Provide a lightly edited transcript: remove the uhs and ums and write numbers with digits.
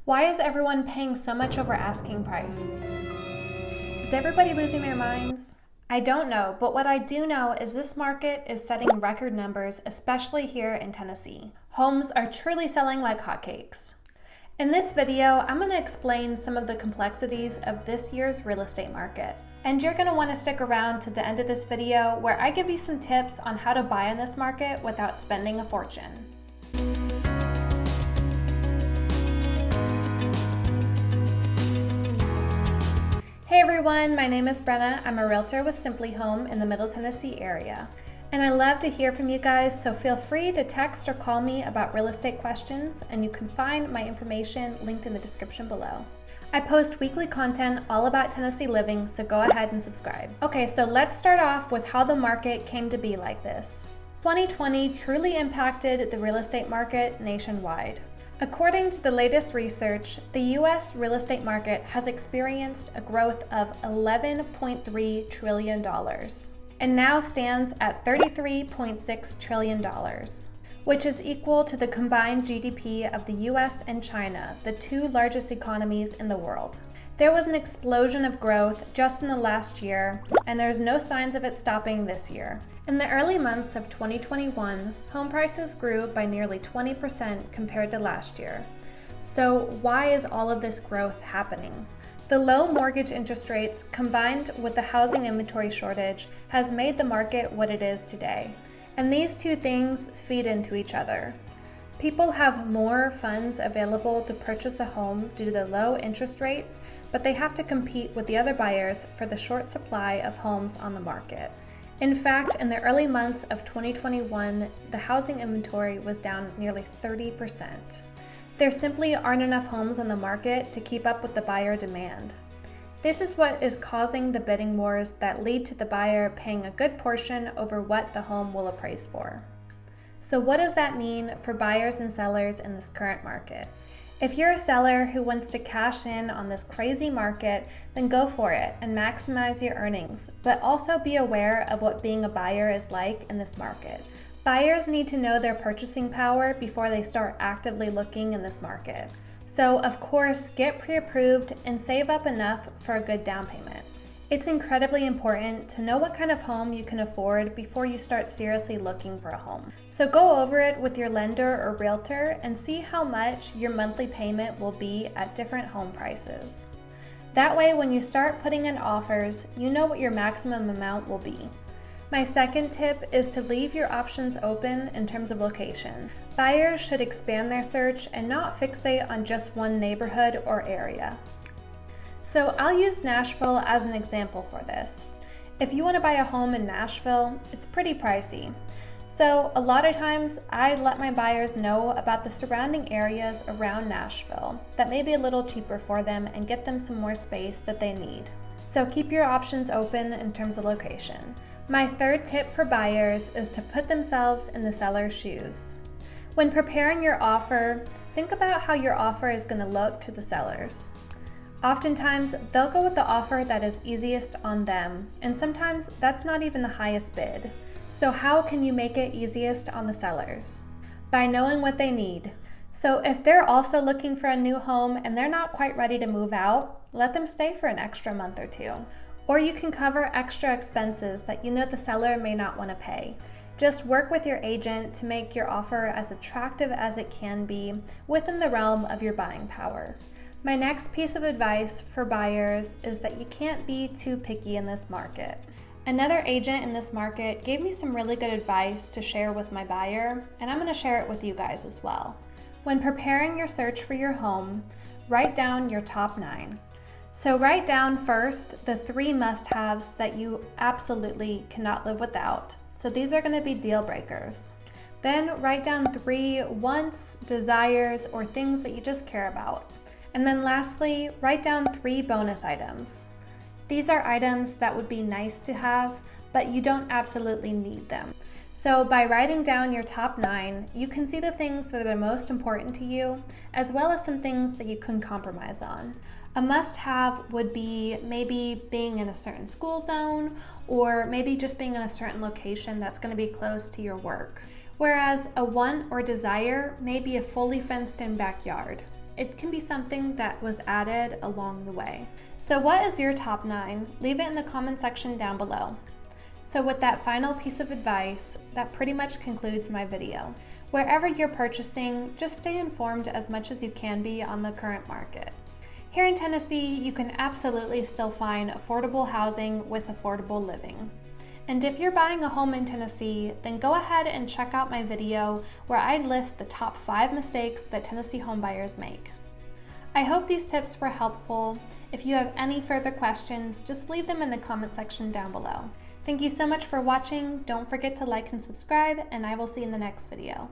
Why is everyone paying so much over asking price? Is everybody losing their minds? I don't know, but what I do know is this market is setting record numbers, especially here in Tennessee. Homes are truly selling like hotcakes. In this video, I'm going to explain some of the complexities of this year's real estate market. And you're going to want to stick around to the end of this video where I give you some tips on how to buy in this market without spending a fortune. Hey everyone, my name is Brenna. I'm a realtor with Simply Home in the Middle Tennessee area. And I love to hear from you guys, so feel free to text or call me about real estate questions, and you can find my information linked in the description below. I post weekly content all about Tennessee living, so go ahead and subscribe. Okay, so let's start off with how the market came to be like this. 2020 truly impacted the real estate market nationwide. According to the latest research, the U.S. real estate market has experienced a growth of $11.3 trillion and now stands at $33.6 trillion, which is equal to the combined GDP of the U.S. and China, the two largest economies in the world. There was an explosion of growth just in the last year, and there's no signs of it stopping this year. In the early months of 2021, home prices grew by nearly 20% compared to last year. So why is all of this growth happening? The low mortgage interest rates combined with the housing inventory shortage has made the market what it is today. And these two things feed into each other. People have more funds available to purchase a home due to the low interest rates, but they have to compete with the other buyers for the short supply of homes on the market. In fact, in the early months of 2021, the housing inventory was down nearly 30%. There simply aren't enough homes on the market to keep up with the buyer demand. This is what is causing the bidding wars that lead to the buyer paying a good portion over what the home will appraise for. So what does that mean for buyers and sellers in this current market? If you're a seller who wants to cash in on this crazy market, then go for it and maximize your earnings, but also be aware of what being a buyer is like in this market. Buyers need to know their purchasing power before they start actively looking in this market. So of course, get pre-approved and save up enough for a good down payment. It's incredibly important to know what kind of home you can afford before you start seriously looking for a home. So go over it with your lender or realtor and see how much your monthly payment will be at different home prices. That way, when you start putting in offers, you know what your maximum amount will be. My second tip is to leave your options open in terms of location. Buyers should expand their search and not fixate on just one neighborhood or area. So I'll use Nashville as an example for this. If you want to buy a home in Nashville, it's pretty pricey. So a lot of times I let my buyers know about the surrounding areas around Nashville that may be a little cheaper for them and get them some more space that they need. So keep your options open in terms of location. My third tip for buyers is to put themselves in the seller's shoes. When preparing your offer, think about how your offer is going to look to the sellers. Oftentimes, they'll go with the offer that is easiest on them, and sometimes that's not even the highest bid. So how can you make it easiest on the sellers? By knowing what they need. So if they're also looking for a new home and they're not quite ready to move out, let them stay for an extra month or two. Or you can cover extra expenses that you know the seller may not want to pay. Just work with your agent to make your offer as attractive as it can be within the realm of your buying power. My next piece of advice for buyers is that you can't be too picky in this market. Another agent in this market gave me some really good advice to share with my buyer, and I'm going to share it with you guys as well. When preparing your search for your home, write down your top 9. So write down first the 3 must-haves that you absolutely cannot live without. So these are going to be deal breakers. Then write down 3 wants, desires, or things that you just care about. And then lastly, write down 3 bonus items. These are items that would be nice to have, but you don't absolutely need them. So by writing down your top 9, you can see the things that are most important to you, as well as some things that you can compromise on. A must-have would be maybe being in a certain school zone, or maybe just being in a certain location that's going to be close to your work. Whereas a want or desire may be a fully fenced-in backyard. It can be something that was added along the way. So what is your top 9? Leave it in the comment section down below. So with that final piece of advice, that pretty much concludes my video. Wherever you're purchasing, just stay informed as much as you can be on the current market. Here in Tennessee, you can absolutely still find affordable housing with affordable living. And if you're buying a home in Tennessee, then go ahead and check out my video where I list the top 5 mistakes that Tennessee homebuyers make. I hope these tips were helpful. If you have any further questions, just leave them in the comment section down below. Thank you so much for watching. Don't forget to like and subscribe, and I will see you in the next video.